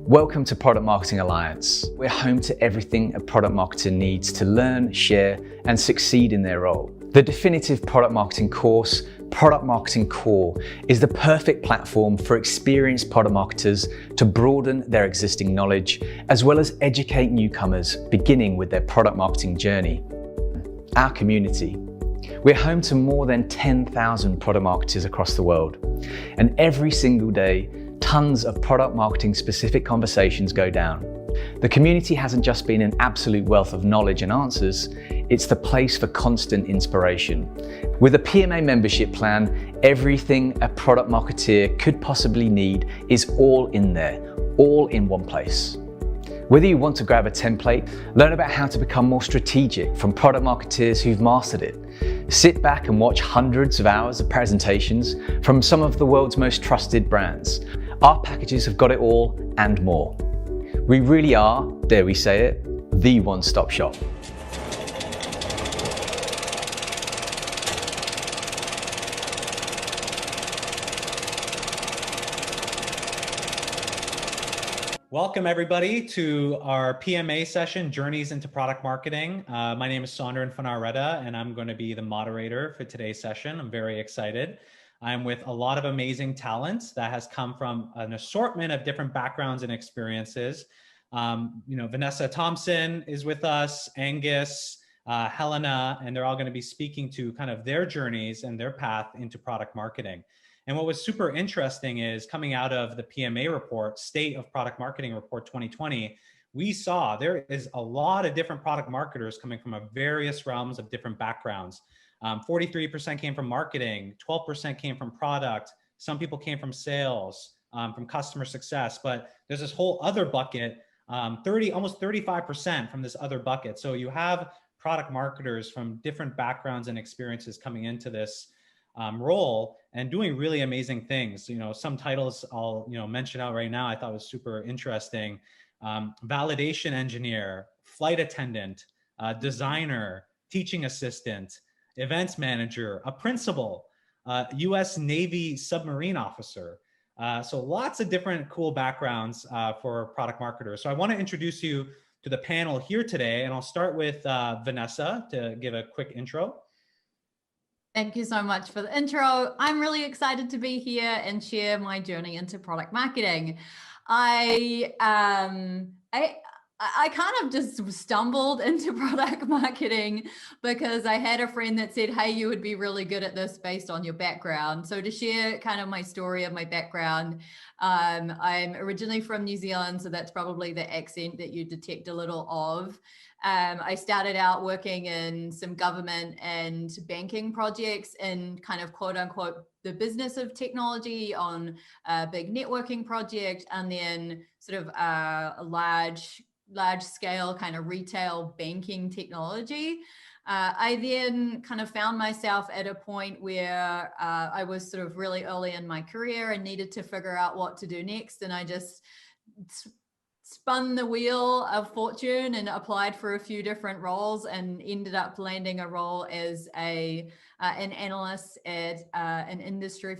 Welcome to Product Marketing Alliance. We're home to everything a product marketer needs to learn, share, and succeed in their role. The definitive product marketing course, Product Marketing Core, is the perfect platform for experienced product marketers to broaden their existing knowledge, as well as educate newcomers beginning with their product marketing journey. Our community. We're home to more than 10,000 product marketers across the world, and every single day, tons of product marketing specific conversations go down. The community hasn't just been an absolute wealth of knowledge and answers, it's the place for constant inspiration. With a PMA membership plan, everything a product marketeer could possibly need is all in there, all in one place. Whether you want to grab a template, learn about how to become more strategic from product marketeers who've mastered it, sit back and watch hundreds of hours of presentations from some of the world's most trusted brands, our packages have got it all and more. We really are, dare we say it, the one-stop shop. Welcome everybody to our PMA session, Journeys into Product Marketing. My name is Sondren van Arreda and I'm going to be the moderator for today's session. I'm very excited. I'm with a lot of amazing talents that has come from an assortment of different backgrounds and experiences. Vanessa Thompson is with us, Angus, Helena, and they're all going to be speaking to kind of their journeys and their path into product marketing. And what was super interesting is coming out of the PMA report, State of Product Marketing Report 2020, we saw there is a lot of different product marketers coming from various realms of different backgrounds. 43% came from marketing, 12% came from product. Some people came from sales, from customer success, but there's this whole other bucket, almost 35% from this other bucket. So you have product marketers from different backgrounds and experiences coming into this role and doing really amazing things. Some titles I'll mention out right now I thought was super interesting. Validation engineer, flight attendant, designer, teaching assistant, events manager, a principal, US Navy submarine officer. So lots of different cool backgrounds for product marketers. So I want to introduce you to the panel here today, and I'll start with Vanessa to give a quick intro. Thank you so much for the intro. I'm really excited to be here and share my journey into product marketing. I kind of just stumbled into product marketing because I had a friend that said, hey, you would be really good at this based on your background. So to share kind of my story of my background, I'm originally from New Zealand, so that's probably the accent that you detect a little of. I started out working in some government and banking projects in kind of quote unquote the business of technology on a big networking project, and then sort of a large scale kind of retail banking technology. I then kind of found myself at a point where I was sort of really early in my career and needed to figure out what to do next. And I just spun the wheel of fortune and applied for a few different roles and ended up landing a role as an analyst at an industry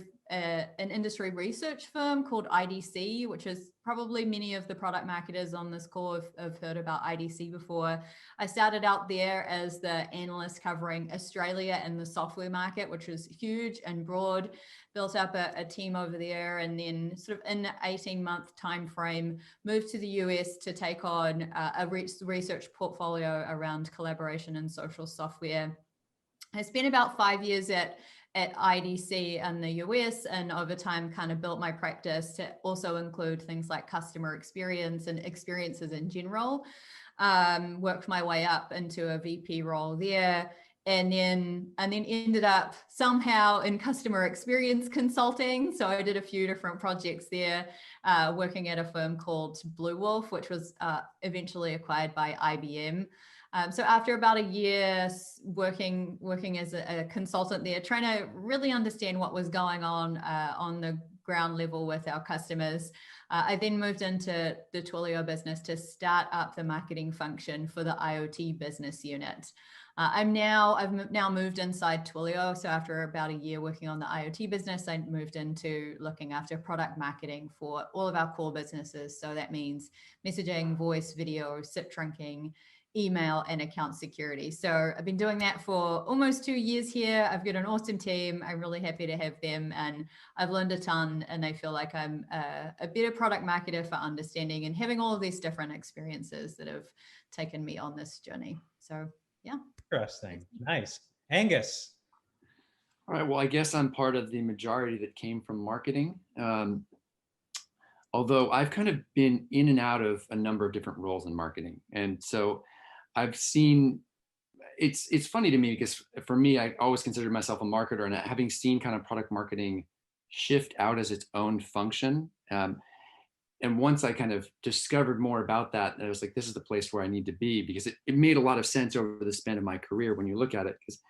research firm called IDC, which is probably many of the product marketers on this call have heard about IDC before. I started out there as the analyst covering Australia and the software market, which was huge and broad, built up a team over there, and then sort of in an 18-month time frame, moved to the US to take on a research portfolio around collaboration and social software. I spent about 5 years at IDC in the US, and over time kind of built my practice to also include things like customer experience and experiences in general. Worked my way up into a VP role there, and then ended up somehow in customer experience consulting. So I did a few different projects there, working at a firm called Blue Wolf, which was eventually acquired by IBM. So after about a year working as a consultant there, trying to really understand what was going on the ground level with our customers, I then moved into the Twilio business to start up the marketing function for the IoT business unit. I've now moved inside Twilio. So after about a year working on the IoT business, I moved into looking after product marketing for all of our core businesses. So that means messaging, voice, video, SIP trunking, email, and account security. So I've been doing that for almost 2 years here. I've got an awesome team. I'm really happy to have them, and I've learned a ton, and I feel like I'm a better product marketer for understanding and having all of these different experiences that have taken me on this journey. So yeah. Interesting. Nice. Angus. All right. Well, I guess I'm part of the majority that came from marketing. Although I've kind of been in and out of a number of different roles in marketing. And so I've seen, it's funny to me because for me, I always considered myself a marketer, and having seen kind of product marketing shift out as its own function. And once I kind of discovered more about that, I was like, this is the place where I need to be, because it made a lot of sense over the span of my career when you look at it. Because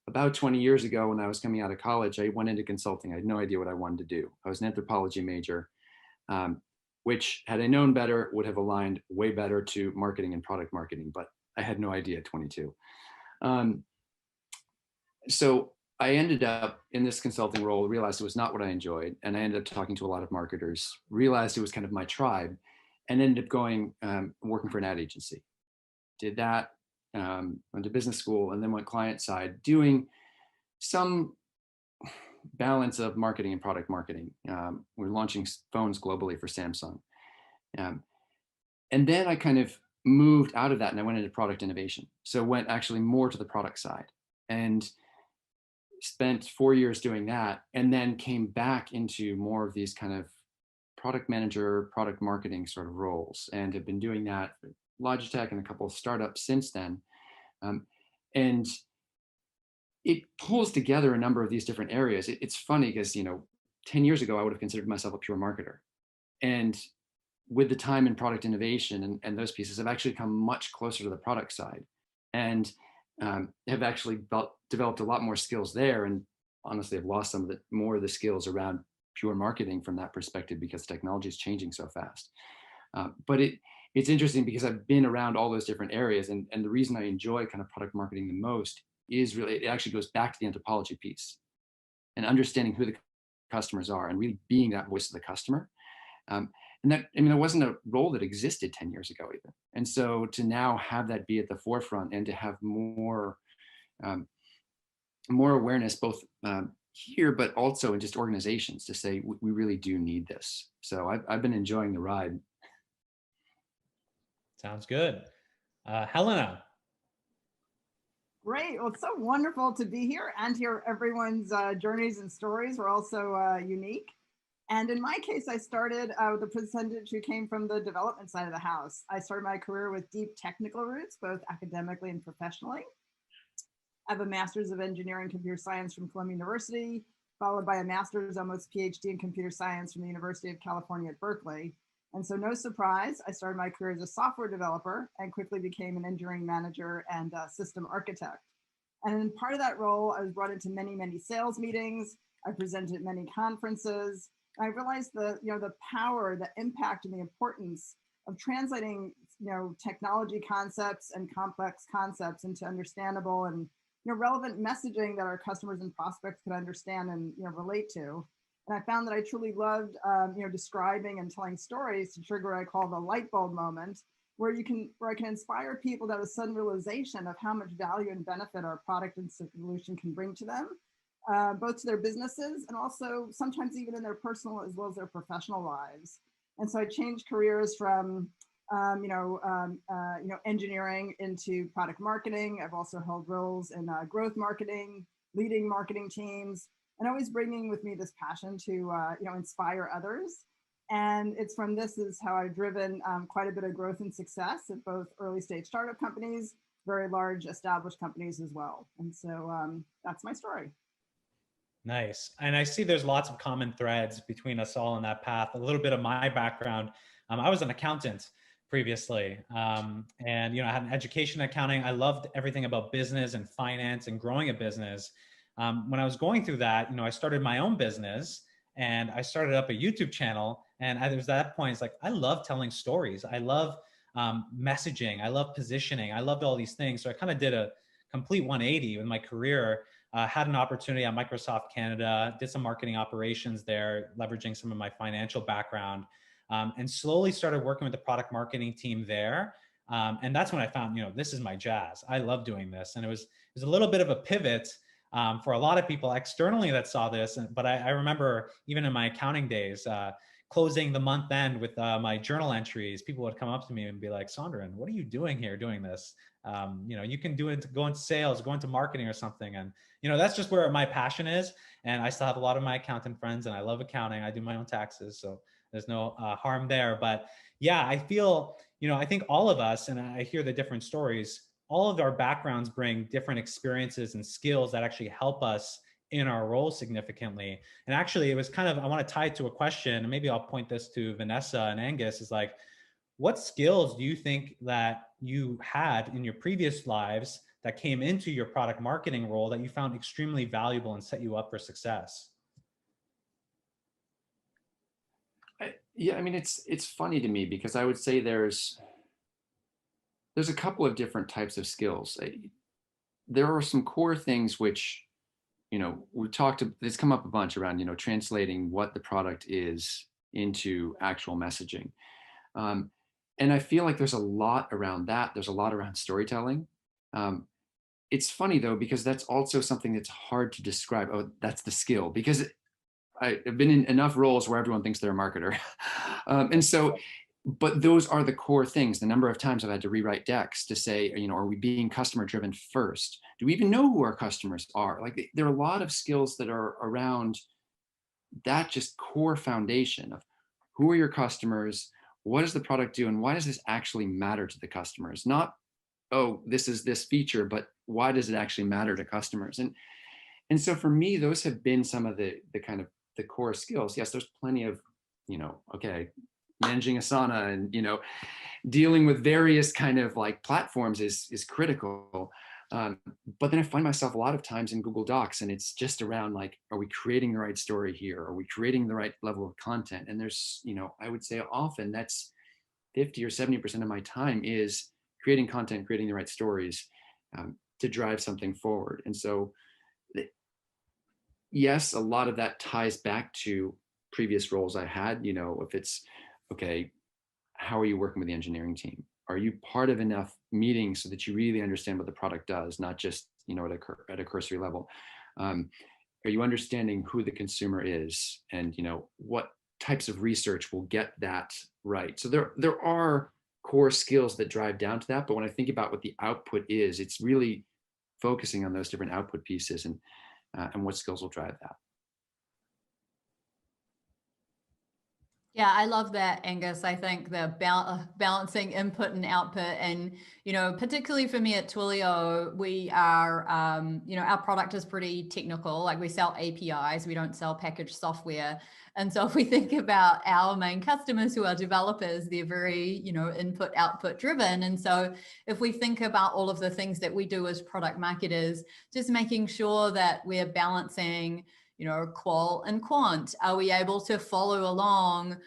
about 20 years ago, when I was coming out of college, I went into consulting. I had no idea what I wanted to do. I was an anthropology major, which, had I known better, would have aligned way better to marketing and product marketing, but I had no idea at 22. So I ended up in this consulting role, realized it was not what I enjoyed. And I ended up talking to a lot of marketers, realized it was kind of my tribe, and ended up going, working for an ad agency. Did that, went to business school, and then went client side, doing some balance of marketing and product marketing. We're launching phones globally for Samsung. And then I kind of moved out of that and I went into product innovation. So went actually more to the product side, and spent 4 years doing that, and then came back into more of these kind of product manager, product marketing sort of roles, and have been doing that for Logitech and a couple of startups since then. And it pulls together a number of these different areas. It's funny because, 10 years ago, I would have considered myself a pure marketer. And with the time in product innovation and those pieces, I've actually come much closer to the product side, and have actually developed a lot more skills there. And honestly, I've lost some of more of the skills around pure marketing from that perspective, because technology is changing so fast. But it's interesting because I've been around all those different areas, and the reason I enjoy kind of product marketing the most is really, it actually goes back to the anthropology piece and understanding who the customers are and really being that voice of the customer. And that, it wasn't a role that existed 10 years ago even. And so to now have that be at the forefront and to have more awareness, both here, but also in just organizations, to say, we really do need this. So I've been enjoying the ride. Sounds good. Helena. Great. Well, it's so wonderful to be here and hear everyone's journeys and stories. We're all so unique. And in my case, I started with a percentage who came from the development side of the house. I started my career with deep technical roots, both academically and professionally. I have a master's of engineering and computer science from Columbia University, followed by a master's, almost PhD in computer science from the University of California at Berkeley. And so no surprise, I started my career as a software developer and quickly became an engineering manager and system architect. And in part of that role, I was brought into many, many sales meetings. I presented at many conferences. I realized the power, the impact, and the importance of translating technology concepts and complex concepts into understandable and relevant messaging that our customers and prospects could understand and relate to. And I found that I truly loved describing and telling stories to trigger what I call the light bulb moment, where I can inspire people to have a sudden realization of how much value and benefit our product and solution can bring to them. Both to their businesses and also sometimes even in their personal as well as their professional lives. And so I changed careers from engineering into product marketing. I've also held roles in growth marketing, leading marketing teams, and always bringing with me this passion to inspire others. And it's from this is how I've driven quite a bit of growth and success at both early stage startup companies, very large established companies as well. And so that's my story. Nice. And I see there's lots of common threads between us all in that path. A little bit of my background. I was an accountant previously. And, I had an education in accounting. I loved everything about business and finance and growing a business. When I was going through that, I started my own business and I started up a YouTube channel. And there was that point, it's like, I love telling stories. I love messaging. I love positioning. I loved all these things. So I kind of did a complete 180 with my career. Had an opportunity at Microsoft Canada, did some marketing operations there, leveraging some of my financial background, and slowly started working with the product marketing team there. And that's when I found, this is my jazz. I love doing this. And it was a little bit of a pivot for a lot of people externally that saw this. But I remember even in my accounting days, closing the month end with my journal entries, people would come up to me and be like, Sondren, what are you doing here doing this? You can do it, go into sales, go into marketing or something. And, that's just where my passion is. And I still have a lot of my accountant friends and I love accounting. I do my own taxes. So there's no harm there. But yeah, I feel, I think all of us, and I hear the different stories, all of our backgrounds bring different experiences and skills that actually help us in our role significantly. And actually it was kind of, I want to tie it to a question, and maybe I'll point this to Vanessa and Angus, is like, what skills do you think that you had in your previous lives that came into your product marketing role that you found extremely valuable and set you up for success? Yeah, I mean, it's funny to me because I would say there's a couple of different types of skills. There are some core things which, it's come up a bunch around, translating what the product is into actual messaging. And I feel like there's a lot around that. There's a lot around storytelling. It's funny though, because that's also something that's hard to describe. Oh, that's the skill, because I've been in enough roles where everyone thinks they're a marketer. And so, but those are the core things. The number of times I've had to rewrite decks to say, are we being customer driven first? Do we even know who our customers are? Like, there are a lot of skills that are around that just core foundation of who are your customers? What does the product do? And why does this actually matter to the customers? Not, oh, this is this feature, but why does it actually matter to customers? And so for me, those have been some of the kind of the core skills. Yes, there's plenty of, okay, managing Asana and, dealing with various kind of like platforms is critical. But then I find myself a lot of times in Google Docs, and it's just around like, are we creating the right story here? Are we creating the right level of content? And there's, I would say often that's 50 or 70% of my time is creating content, creating the right stories to drive something forward. And so, yes, a lot of that ties back to previous roles I had, if it's, okay, how are you working with the engineering team? Are you part of enough meetings so that you really understand what the product does, not just, at a cursory level? Are you understanding who the consumer is and, what types of research will get that right? So there are core skills that drive down to that. But when I think about what the output is, it's really focusing on those different output pieces and what skills will drive that. Yeah, I love that, Angus. I think the balancing input and output, and particularly for me at Twilio, we are, our product is pretty technical. Like, we sell APIs, we don't sell packaged software. And so if we think about our main customers who are developers, they're very, input output driven. And so if we think about all of the things that we do as product marketers, just making sure that we're balancing qual and quant. Are we able to follow along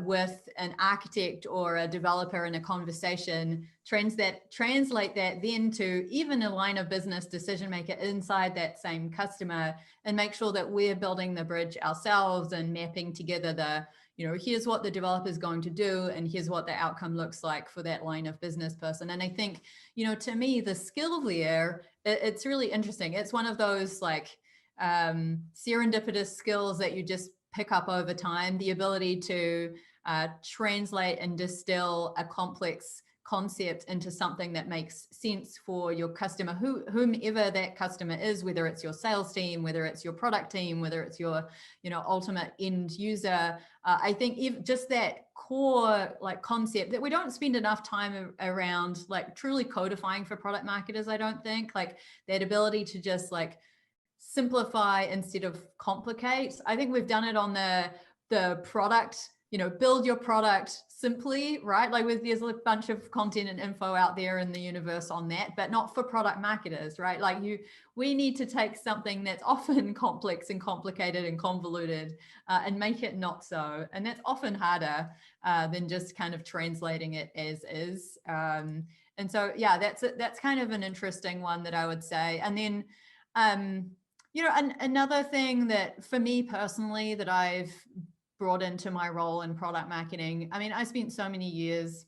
with an architect or a developer in a conversation, translate that then to even a line of business decision maker inside that same customer, and make sure that we're building the bridge ourselves and mapping together the, here's what the developer is going to do and here's what the outcome looks like for that line of business person. And I think, to me, the skill there, it's really interesting. It's one of those like, serendipitous skills that you just pick up over time, the ability to translate and distill a complex concept into something that makes sense for your customer, whomever that customer is, whether it's your sales team, whether it's your product team, whether it's your ultimate end user. I think just that core like concept that we don't spend enough time around like truly codifying for product marketers. I don't think, like, that ability to just like simplify instead of complicate. I think we've done it on the product build your product simply, right? Like there's a bunch of content and info out there in the universe on that, but not for product marketers, right? Like we need to take something that's often complex and complicated and convoluted and make it not so. And that's often harder than just kind of translating it as is. And so, yeah, that's kind of an interesting one that I would say. And then, another thing that for me personally that I've brought into my role in product marketing. I mean, I spent so many years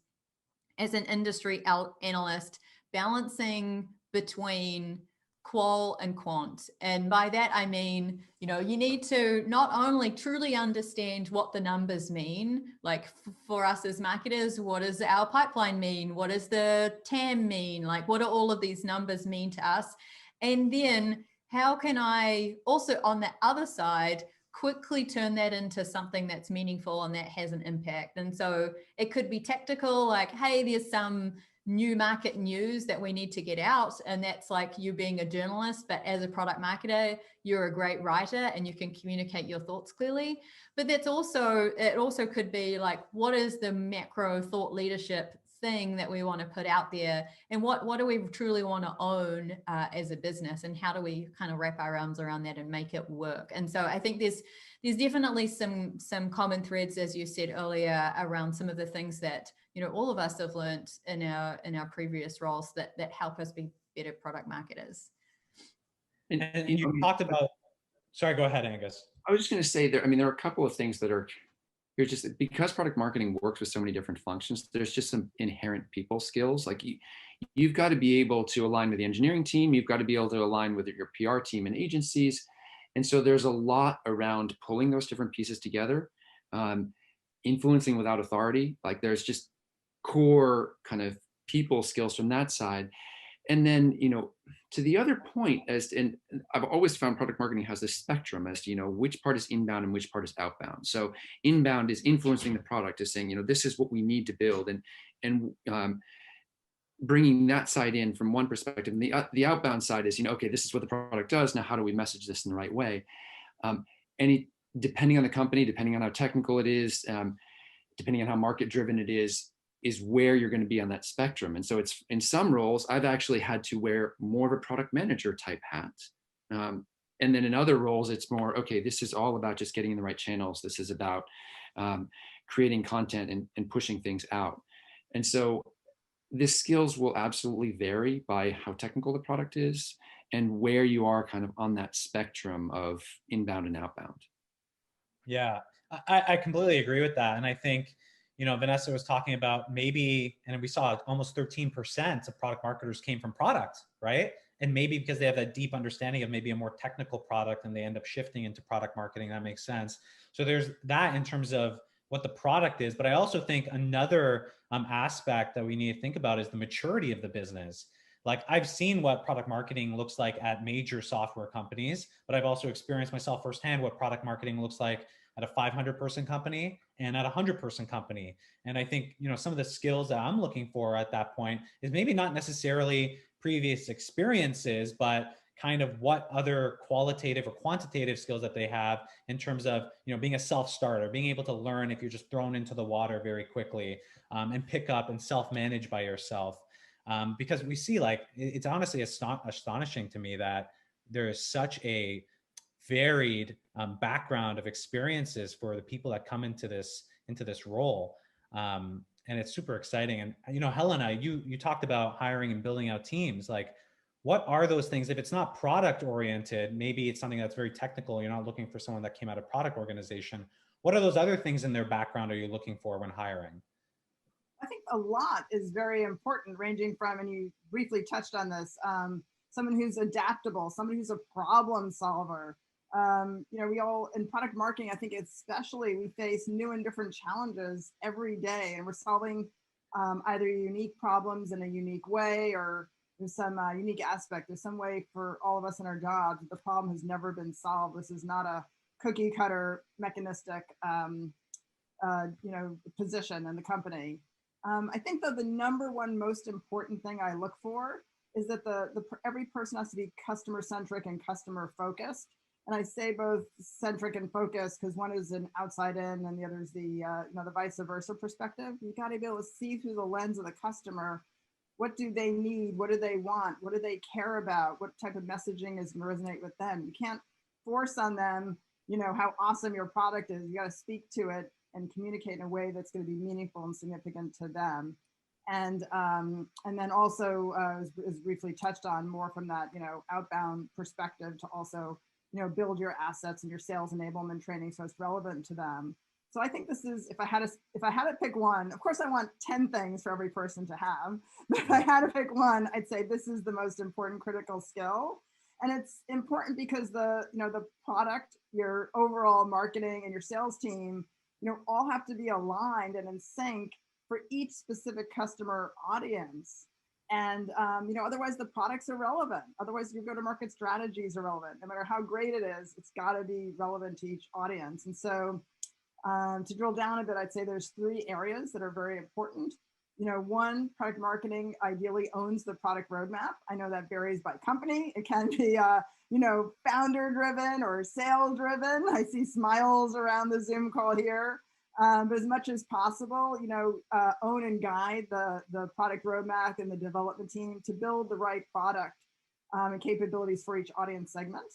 as an industry analyst balancing between qual and quant. And by that, I mean, you need to not only truly understand what the numbers mean, like for us as marketers, what does our pipeline mean? What does the TAM mean? Like, what do all of these numbers mean to us? And then how can I also on the other side quickly turn that into something that's meaningful and that has an impact? And so it could be tactical, like, hey, there's some new market news that we need to get out. And that's like you being a journalist, but as a product marketer, you're a great writer and you can communicate your thoughts clearly. But it also could be like, what is the macro thought leadership thing that we want to put out there, and what do we truly want to own as a business, and how do we kind of wrap our arms around that and make it work? And so I think there's definitely some common threads, as you said earlier, around some of the things that all of us have learned in our previous roles that help us be better product marketers. And you talked about, sorry, go ahead, Angus. I was just going to say there are a couple of things that are here's just because product marketing works with so many different functions, there's just some inherent people skills. Like you've got to be able to align with the engineering team. You've got to be able to align with your PR team and agencies. And so there's a lot around pulling those different pieces together, influencing without authority. Like there's just core kind of people skills from that side. And then, to the other point, and I've always found product marketing has this spectrum as to, which part is inbound and which part is outbound. So inbound is influencing the product, is saying, this is what we need to build, and bringing that side in from one perspective. And the outbound side is, okay, this is what the product does. Now, how do we message this in the right way? Depending on the company, depending on how technical it is, depending on how market driven it is where you're going to be on that spectrum. And so it's in some roles, I've actually had to wear more of a product manager type hat. And then in other roles, it's more, okay, this is all about just getting in the right channels. This is about creating content and pushing things out. And so the skills will absolutely vary by how technical the product is and where you are kind of on that spectrum of inbound and outbound. Yeah, I completely agree with that. And I think, Vanessa was talking about maybe, and we saw almost 13% of product marketers came from product, right? And maybe because they have that deep understanding of maybe a more technical product and they end up shifting into product marketing, that makes sense. So there's that in terms of what the product is. But I also think another aspect that we need to think about is the maturity of the business. Like I've seen what product marketing looks like at major software companies, but I've also experienced myself firsthand what product marketing looks like at a 500-person company and at a 100-person company. And I think, some of the skills that I'm looking for at that point is maybe not necessarily previous experiences, but kind of what other qualitative or quantitative skills that they have in terms of, being a self-starter, being able to learn if you're just thrown into the water very quickly, and pick up and self-manage by yourself. Because we see, like, it's honestly astonishing to me that there is such a varied background of experiences for the people that come into this role, and it's super exciting. And Helena, you talked about hiring and building out teams. Like, what are those things? If it's not product oriented, maybe it's something that's very technical. You're not looking for someone that came out of product organization. What are those other things in their background are you looking for when hiring? I think a lot is very important, ranging from, and you briefly touched on this, someone who's adaptable, somebody who's a problem solver. We all, in product marketing, I think especially, we face new and different challenges every day, and we're solving either unique problems in a unique way, or there's some unique aspect. There's some way for all of us in our jobs, the problem has never been solved. This is not a cookie cutter mechanistic, position in the company. I think that the number one most important thing I look for is that every person has to be customer centric and customer focused. And I say both centric and focused because one is an outside in and the other is the the vice versa perspective. You got to be able to see through the lens of the customer. What do they need? What do they want? What do they care about? What type of messaging is going to resonate with them? You can't force on them, how awesome your product is. You got to speak to it and communicate in a way that's going to be meaningful and significant to them. And then also, as briefly touched on, more from that, outbound perspective to also, build your assets and your sales enablement training so it's relevant to them. So I think this is, if I had to pick one, of course I want 10 things for every person to have, but if I had to pick one, I'd say this is the most important critical skill. And it's important because the product, your overall marketing and your sales team, all have to be aligned and in sync for each specific customer audience. And, otherwise the product's irrelevant. Otherwise your go-to-market strategy is irrelevant. No matter how great it is, it's gotta be relevant to each audience. And so to drill down a bit, I'd say there's 3 areas that are very important. One, product marketing ideally owns the product roadmap. I know that varies by company. It can be, founder driven or sales driven. I see smiles around the Zoom call here. But as much as possible, own and guide the product roadmap and the development team to build the right product and capabilities for each audience segment.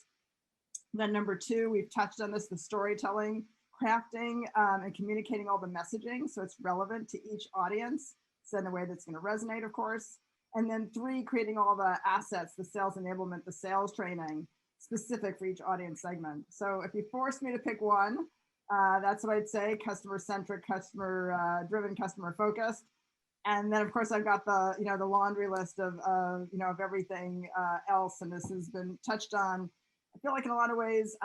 Then number 2, we've touched on this, the storytelling, crafting and communicating all the messaging so it's relevant to each audience, so in a way that's going to resonate, of course. And then 3, creating all the assets, the sales enablement, the sales training specific for each audience segment. So if you force me to pick one, that's what I'd say: customer centric, customer driven, customer focused. And then of course I've got the the laundry list of everything else, and this has been touched on. I feel like in a lot of ways,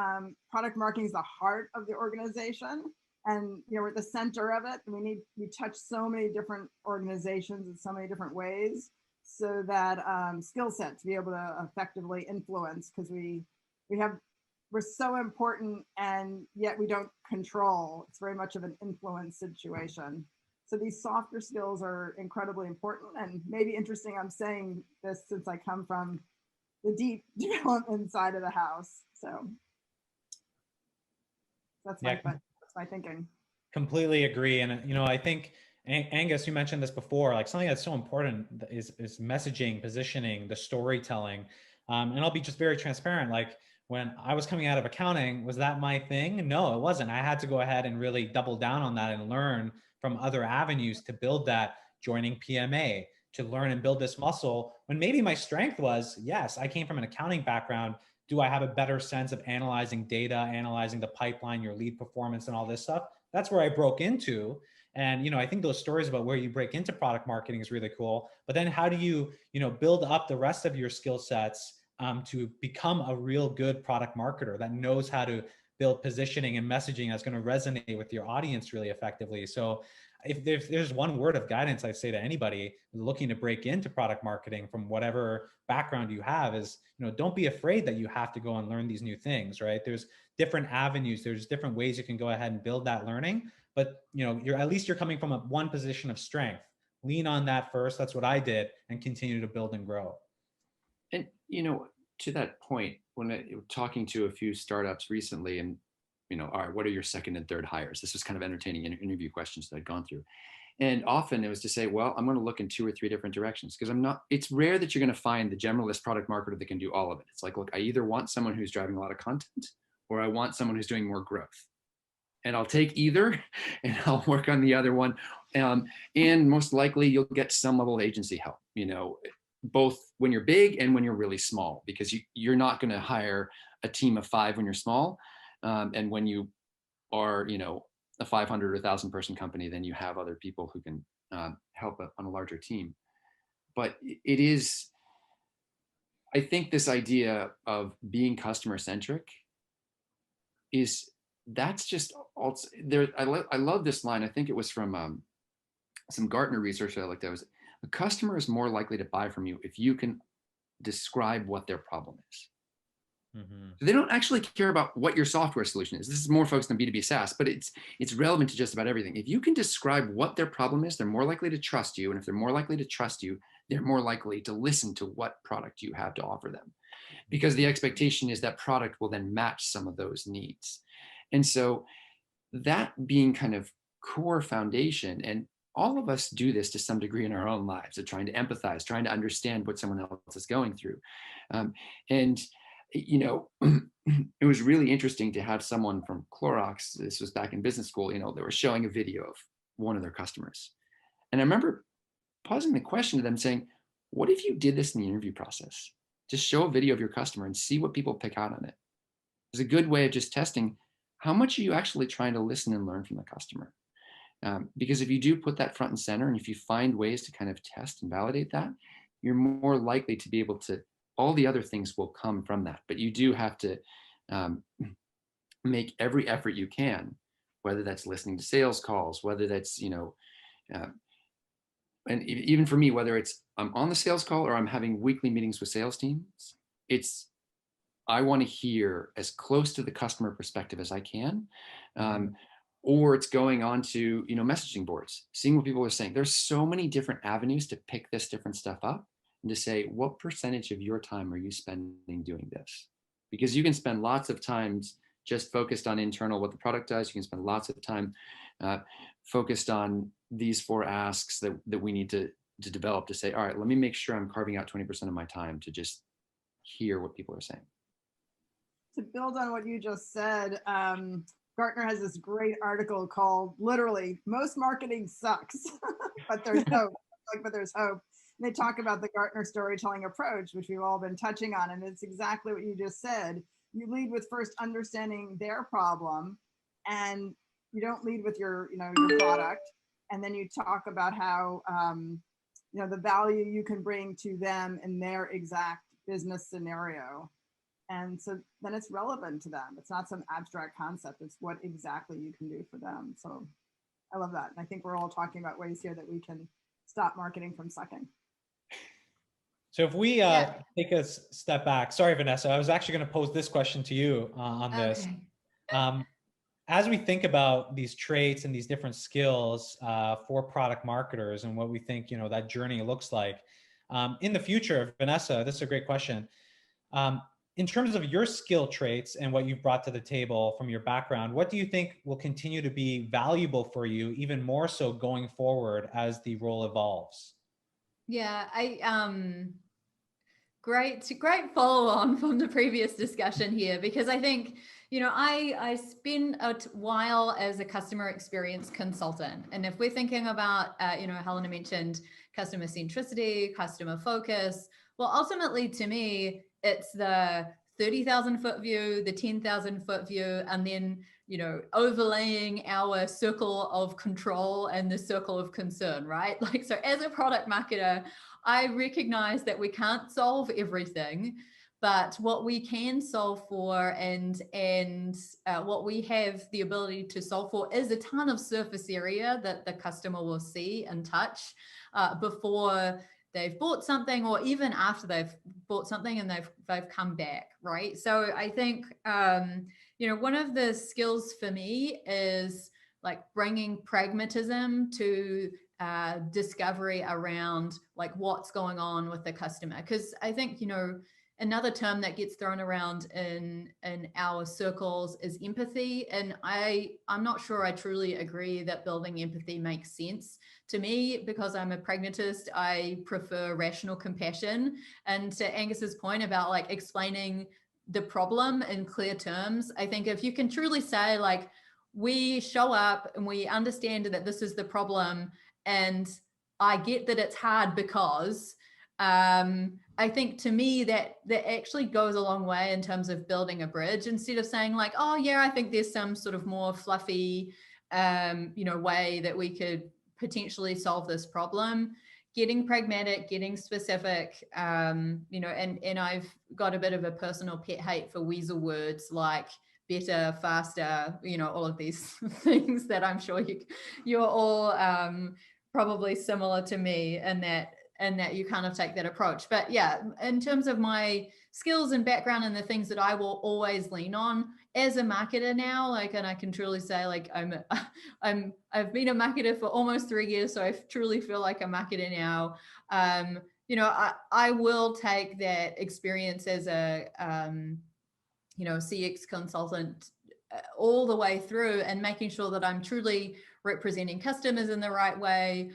product marketing is the heart of the organization, and we're at the center of it. And we touch so many different organizations in so many different ways, so that skill set to be able to effectively influence, because we're so important and yet we don't control. It's very much of an influence situation. So these softer skills are incredibly important, and maybe interesting I'm saying this since I come from the deep development side of the house. So that's my thinking. Completely agree. And, I think, Angus, you mentioned this before, like something that's so important is messaging, positioning, the storytelling. And I'll be just very transparent. Like when I was coming out of accounting, was that my thing? No, it wasn't. I had to go ahead and really double down on that and learn from other avenues to build that, joining PMA, to learn and build this muscle, when maybe my strength was, yes, I came from an accounting background. Do I have a better sense of analyzing data, analyzing the pipeline, your lead performance and all this stuff? That's where I broke into. And, I think those stories about where you break into product marketing is really cool. But then how do you, build up the rest of your skill sets to become a real good product marketer that knows how to build positioning and messaging that's going to resonate with your audience really effectively? So if there's one word of guidance I'd say to anybody looking to break into product marketing from whatever background you have is, don't be afraid that you have to go and learn these new things, right? There's different avenues. There's different ways you can go ahead and build that learning, but you're coming from one position of strength. Lean on that first. That's what I did, and continue to build and grow. And, to that point, when I was talking to a few startups recently, and, all right, what are your second and third hires? This was kind of entertaining interview questions that I'd gone through. And often it was to say, well, I'm going to look in 2 or 3 different directions, because it's rare that you're going to find the generalist product marketer that can do all of it. It's like, look, I either want someone who's driving a lot of content, or I want someone who's doing more growth. And I'll take either, and I'll work on the other one. And most likely you'll get some level of agency help, both when you're big and when you're really small, because you're not going to hire a team of 5 when you're small. And when you are, a 500 or 1,000 person company, then you have other people who can help on a larger team. But it is, I think this idea of being customer centric that's just also there. I love this line. I think it was from some Gartner research that I looked at. Was a customer is more likely to buy from you if you can describe what their problem is. Mm-hmm. So they don't actually care about what your software solution is. This is more focused on B2B SaaS, but it's relevant to just about everything. If you can describe what their problem is, they're more likely to trust you. And if they're more likely to trust you, they're more likely to listen to what product you have to offer them. because the expectation is that product will then match some of those needs. And so that being kind of core foundation, and all of us do this to some degree in our own lives, of trying to empathize, trying to understand what someone else is going through. And, you know, it was really interesting to have someone from Clorox, this was back in business school, you know, they were showing a video of one of their customers. And I remember posing the question to them saying, what if you did this in the interview process? Just show a video of your customer and see what people pick out on it. It's a good way of just testing how much are you actually trying to listen and learn from the customer. Because if you do put that front and center, and if you find ways to kind of test and validate that, you're more likely to be able to, all the other things will come from that. But you do have to make every effort you can, whether that's listening to sales calls, whether that's, you know, and even for me, whether it's I'm on the sales call or I'm having weekly meetings with sales teams, I want to hear as close to the customer perspective as I can. Or it's going on to, you know, messaging boards, seeing what people are saying. There's so many different avenues to pick this different stuff up and to say, what percentage of your time are you spending doing this? Because you can spend lots of times just focused on internal, what the product does. You can spend lots of time focused on these 4 asks that we need to develop to say, all right, let me make sure I'm carving out 20% of my time to just hear what people are saying. To build on what you just said, Gartner has this great article called literally "Most Marketing Sucks," but there's hope. But there's hope. And they talk about the Gartner storytelling approach, which we've all been touching on, and it's exactly what you just said. You lead with first understanding their problem, and you don't lead with your product, and then you talk about how you know, the value you can bring to them in their exact business scenario. And so then it's relevant to them. It's not some abstract concept. It's what exactly you can do for them. So I love that. And I think we're all talking about ways here that we can stop marketing from sucking. So if we take a step back, sorry, Vanessa, I was actually going to pose this question to you on this. As we think about these traits and these different skills for product marketers and what we think, you know, that journey looks like in the future, Vanessa, this is a great question. In terms of your skill traits and what you've brought to the table from your background, what do you think will continue to be valuable for you, even more so going forward as the role evolves? Yeah, great follow on from the previous discussion here, because I think, you know, I spent a while as a customer experience consultant. And if we're thinking about, you know, Helena mentioned customer centricity, customer focus. Well, ultimately to me, it's the 30,000 foot view, the 10,000 foot view, and then, you know, overlaying our circle of control and the circle of concern, right? Like, so as a product marketer, I recognize that we can't solve everything, but what we can solve for and what we have the ability to solve for is a ton of surface area that the customer will see and touch before they've bought something, or even after they've bought something and they've come back, right? So I think, you know, one of the skills for me is like bringing pragmatism to discovery around like what's going on with the customer. Because I think, you know, another term that gets thrown around in our circles is empathy. And I'm not sure I truly agree that building empathy makes sense. To me, because I'm a pragmatist, I prefer rational compassion. And to Angus's point about like explaining the problem in clear terms, I think if you can truly say like, we show up and we understand that this is the problem, and I get that it's hard because, I think to me that actually goes a long way in terms of building a bridge, instead of saying like, oh yeah, I think there's some sort of more fluffy, you know, way that we could potentially solve this problem. Getting pragmatic, getting specific, you know, and I've got a bit of a personal pet hate for weasel words like better, faster, you know, all of these things that I'm sure you're all probably similar to me, and that you kind of take that approach. But yeah, in terms of my skills and background and the things that I will always lean on as a marketer now, like, and I can truly say like I've been a marketer for almost 3 years, so I truly feel like a marketer now. I will take that experience as a, CX consultant all the way through, and making sure that I'm truly representing customers in the right way,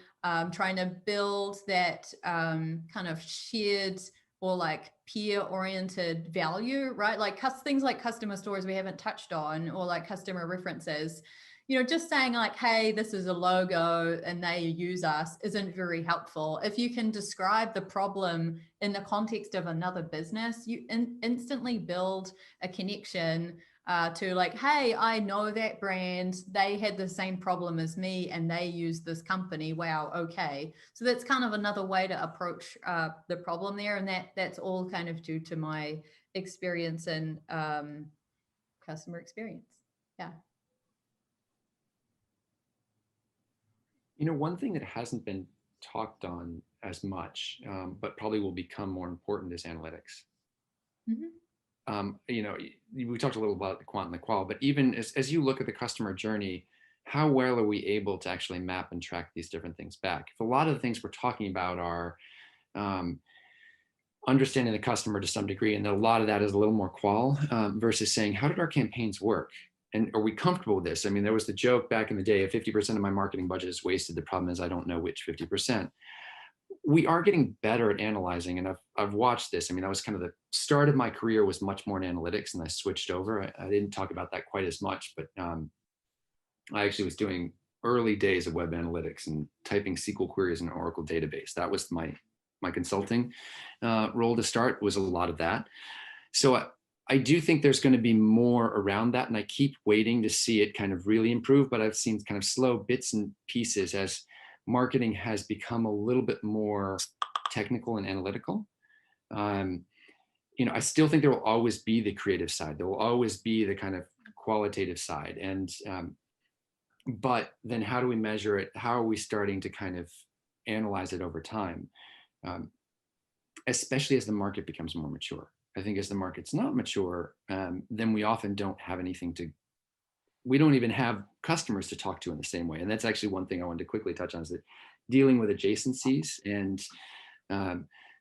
trying to build that kind of shared or like peer oriented value, right? Like things like customer stories we haven't touched on, or like customer references. Just saying like, hey, this is a logo and they use us isn't very helpful. If you can describe the problem in the context of another business, you instantly build a connection to like, hey, I know that brand, they had the same problem as me and they use this company. Wow, okay. So that's kind of another way to approach the problem there. And that's all kind of due to my experience in customer experience. Yeah. One thing that hasn't been talked on as much, but probably will become more important, is analytics. We talked a little about the quant and the qual, but even as you look at the customer journey, how well are we able to actually map and track these different things back? If a lot of the things we're talking about are understanding the customer to some degree, and a lot of that is a little more qual versus saying, how did our campaigns work? And are we comfortable with this? I mean, there was the joke back in the day, if 50% of my marketing budget is wasted, the problem is I don't know which 50%. We are getting better at analyzing, and I've watched this. I mean, that was kind of the start of my career, was much more in analytics, and I switched over. I didn't talk about that quite as much, but I actually was doing early days of web analytics and typing SQL queries in an Oracle database. That was my consulting role to start, was a lot of that. So I do think there's going to be more around that, and I keep waiting to see it kind of really improve, but I've seen kind of slow bits and pieces as marketing has become a little bit more technical and analytical. I still think there will always be the creative side. There will always be the kind of qualitative side. And, but then how do we measure it? How are we starting to kind of analyze it over time? Especially as the market becomes more mature. I think as the market's not mature, then we often don't have we don't even have customers to talk to in the same way. And that's actually one thing I wanted to quickly touch on, is that dealing with adjacencies and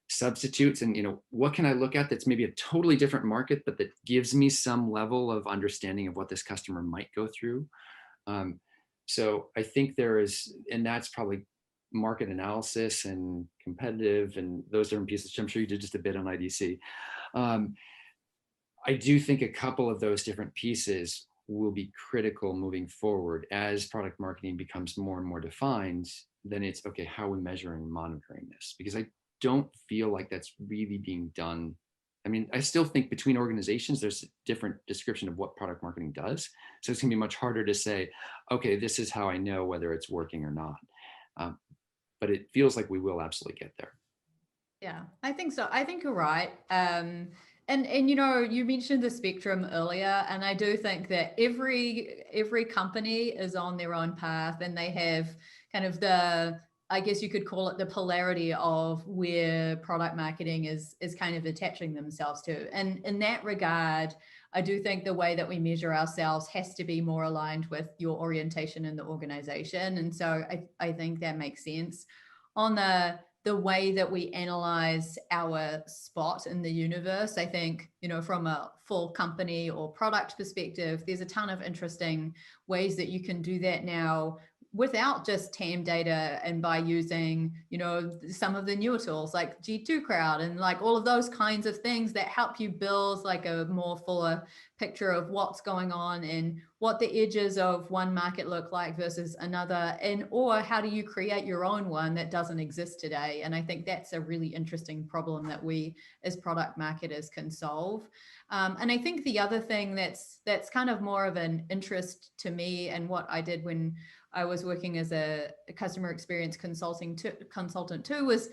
substitutes, and what can I look at that's maybe a totally different market, but that gives me some level of understanding of what this customer might go through. So I think there is, and that's probably market analysis and competitive and those different pieces, which I'm sure you did just a bit on IDC. I do think a couple of those different pieces will be critical moving forward as product marketing becomes more and more defined. Then it's okay, how are we measuring and monitoring this? Because I don't feel like that's really being done. I mean, I still think between organizations, there's a different description of what product marketing does. So it's gonna be much harder to say, okay, this is how I know whether it's working or not. But it feels like we will absolutely get there. Yeah, I think so. I think you're right. And you mentioned the spectrum earlier, and I do think that every company is on their own path, and they have kind of I guess you could call it the polarity of where product marketing is kind of attaching themselves to. And in that regard, I do think the way that we measure ourselves has to be more aligned with your orientation in the organization. And so I think that makes sense. On the way that we analyze our spot in the universe, I think, from a full company or product perspective, there's a ton of interesting ways that you can do that now without just TAM data, and by using, some of the newer tools like G2 Crowd and like all of those kinds of things that help you build like a more fuller picture of what's going on and what the edges of one market look like versus another, or how do you create your own one that doesn't exist today. And I think that's a really interesting problem that we as product marketers can solve. And I think the other thing that's kind of more of an interest to me, and what I did when I was working as a customer experience consultant too, was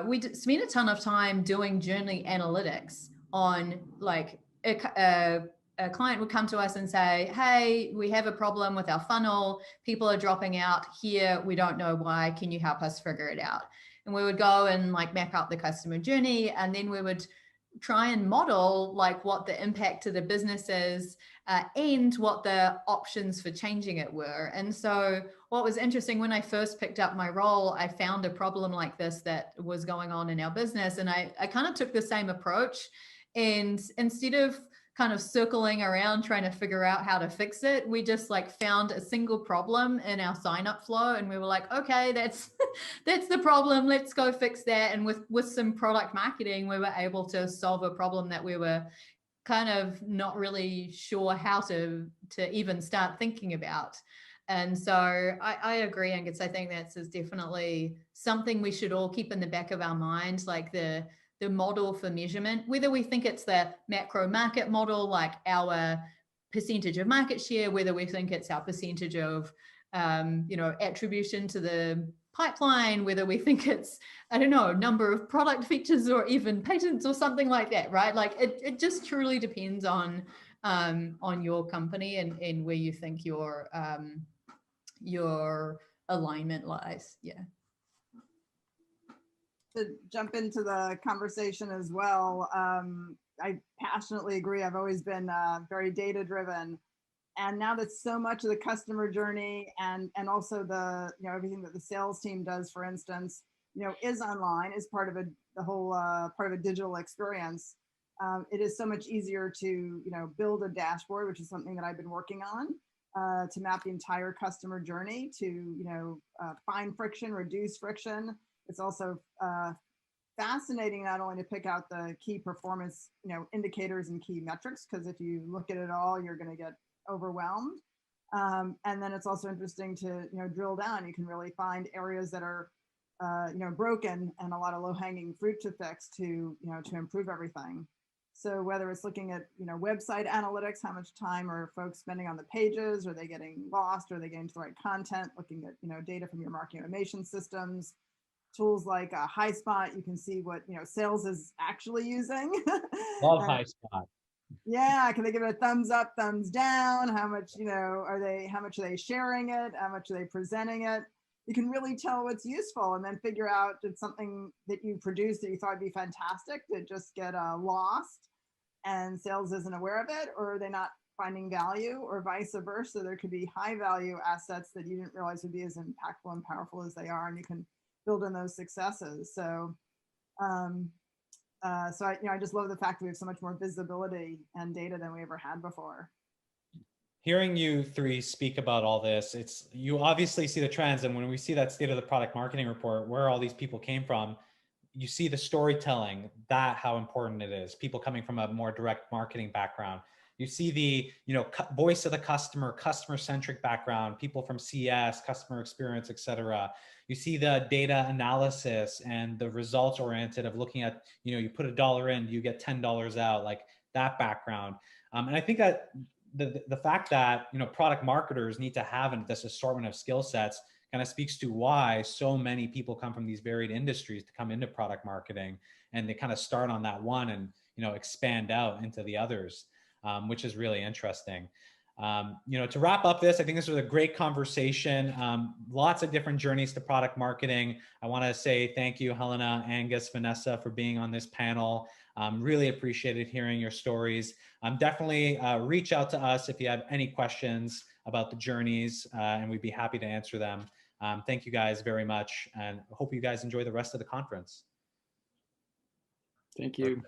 we spent a ton of time doing journey analytics on like a client would come to us and say, hey, we have a problem with our funnel. People are dropping out here. We don't know why. Can you help us figure it out? And we would go and like map out the customer journey. And then we would try and model like what the impact to the business is and what the options for changing it were. And so what was interesting, when I first picked up my role, I found a problem like this that was going on in our business. And I kind of took the same approach. And instead of kind of circling around trying to figure out how to fix it, we just like found a single problem in our sign up flow, and we were like, okay, that's that's the problem, let's go fix that. And with some product marketing, we were able to solve a problem that we were kind of not really sure how to even start thinking about. And so I agree, Angus. I think that's is definitely something we should all keep in the back of our mind, like the model for measurement, whether we think it's the macro market model, like our percentage of market share, whether we think it's our percentage of, attribution to the pipeline, whether we think it's, I don't know, number of product features or even patents or something like that, right? Like it just truly depends on your company and where you think your alignment lies. Yeah. To jump into the conversation as well, I passionately agree. I've always been very data driven, and now that so much of the customer journey and also the everything that the sales team does, for instance, is online, is part of the whole part of a digital experience. It is so much easier to build a dashboard, which is something that I've been working on, to map the entire customer journey, to find friction, reduce friction. It's also fascinating not only to pick out the key performance indicators and key metrics, because if you look at it all, you're going to get overwhelmed. And then it's also interesting to drill down. You can really find areas that are broken and a lot of low-hanging fruit to fix to improve everything. So whether it's looking at website analytics, how much time are folks spending on the pages? Are they getting lost? Are they getting to the right content? Looking at data from your marketing automation systems, tools like HighSpot, you can see what sales is actually using. Love HighSpot. Yeah, can they give it a thumbs up, thumbs down? How much how much are they sharing it? How much are they presenting it? You can really tell what's useful, and then figure out, did something that you produced that you thought would be fantastic to just get lost and sales isn't aware of it, or are they not finding value, or vice versa? There could be high value assets that you didn't realize would be as impactful and powerful as they are, and you can build on those successes. So, I just love the fact that we have so much more visibility and data than we ever had before. Hearing you three speak about all this, you obviously see the trends, and when we see that state of the product marketing report, where all these people came from, you see the storytelling, that how important it is. People coming from a more direct marketing background. You see the voice of the customer-centric background, people from CS, customer experience, et cetera. You see the data analysis and the results oriented of looking at, you put $1 in, you get $10 out, like that background. And I think that the fact that product marketers need to have this assortment of skill sets kind of speaks to why so many people come from these varied industries to come into product marketing, and they kind of start on that one and expand out into the others, which is really interesting. To wrap up this, I think this was a great conversation. Lots of different journeys to product marketing. I want to say thank you, Helena, Angus, Vanessa, for being on this panel. Really appreciated hearing your stories. Definitely reach out to us if you have any questions about the journeys, and we'd be happy to answer them. Thank you guys very much, and hope you guys enjoy the rest of the conference. Thank you.